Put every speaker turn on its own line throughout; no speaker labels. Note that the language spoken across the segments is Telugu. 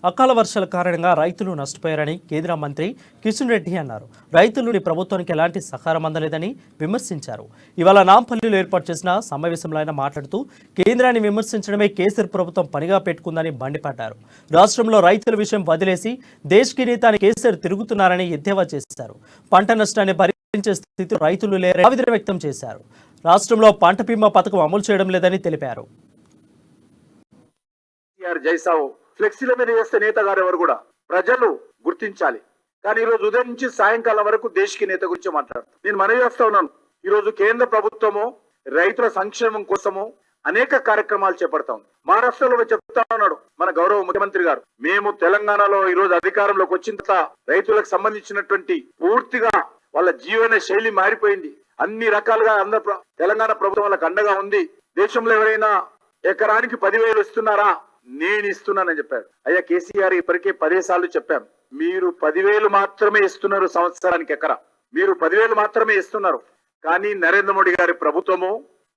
అకాల వర్షాల కారణంగా రైతులు నష్టపోయారని కేంద్ర మంత్రి కిషన్ రెడ్డి అన్నారు. రైతులు ప్రభుత్వానికి ఎలాంటి సహకారం అందలేదని విమర్శించారు. ఇవాళ నాంపల్లిలో ఏర్పాటు చేసిన సమావేశంలో ఆయన మాట్లాడుతూ కేంద్రాన్ని విమర్శించడమే కేసీఆర్ ప్రభుత్వం పనిగా పెట్టుకుందని మండిపడ్డారు. రాష్ట్రంలో రైతుల విషయం వదిలేసి దేశ్కి నేతాని కేసీఆర్ తిరుగుతున్నారని ఎద్దేవా చేశారు. పంట నష్టాన్ని భరించే స్థితిలో రైతులు లేరని ఆవేదన వ్యక్తం చేశారు. రాష్ట్రంలో పంట బీమా పథకం అమలు చేయడం లేదని తెలిపారు.
ఫ్లెక్సీల మీద వేస్తే నేత గారు ఎవరు కూడా ప్రజలు గుర్తించాలి. కానీ ఈ రోజు ఉదయం నుంచి సాయంకాలం వరకు దేశకి నేత గురించి మాట్లాడుతారు. నేను మనవి చేస్తా ఉన్నాను, ఈ రోజు కేంద్ర ప్రభుత్వము రైతుల సంక్షేమం కోసము అనేక కార్యక్రమాలు చేపడతాం. మహారాష్ట్రలో చెప్తా ఉన్నాడు మన గౌరవ ముఖ్యమంత్రి గారు, మేము తెలంగాణలో ఈ రోజు అధికారంలోకి వచ్చిన తర్వాత రైతులకు సంబంధించినటువంటి పూర్తిగా వాళ్ళ జీవన శైలి మారిపోయింది. అన్ని రకాలుగా తెలంగాణ ప్రభుత్వం వాళ్ళకి అండగా ఉంది. దేశంలో ఎవరైనా ఎకరానికి 10,000 ఇస్తున్నారా, నేను ఇస్తున్నానని చెప్పాడు. అయ్యా కేసీఆర్ ఇప్పటికే 10 సార్లు చెప్పాం, మీరు 10,000 మాత్రమే ఇస్తున్నారు సంవత్సరానికి ఎకరా, మీరు 10,000 మాత్రమే ఇస్తున్నారు. కానీ నరేంద్ర మోడీ గారి ప్రభుత్వము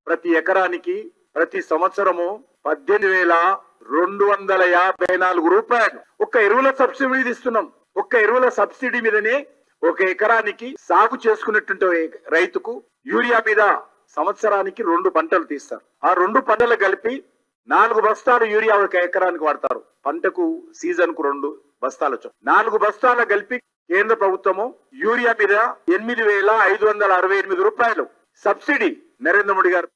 ప్రతి ఎకరానికి ప్రతి సంవత్సరము 18,254 రూపాయలు ఒక్క ఎరువుల సబ్సిడీ ఇస్తున్నాం. ఒక్క ఎరువుల సబ్సిడీ మీదనే ఒక ఎకరానికి సాగు చేసుకున్నటువంటి రైతుకు యూరియా మీద సంవత్సరానికి 2 పంటలు తీస్తారు. ఆ 2 పంటలు కలిపి 4 బస్తాలు యూరియా ఒక ఎకరానికి వాడతారు. పంటకు సీజన్ కు 2 బస్తాలు 4 బస్తాలు కలిపి కేంద్ర ప్రభుత్వము యూరియా మీద 8,568 రూపాయలు సబ్సిడీ నరేంద్ర మోడీ గారు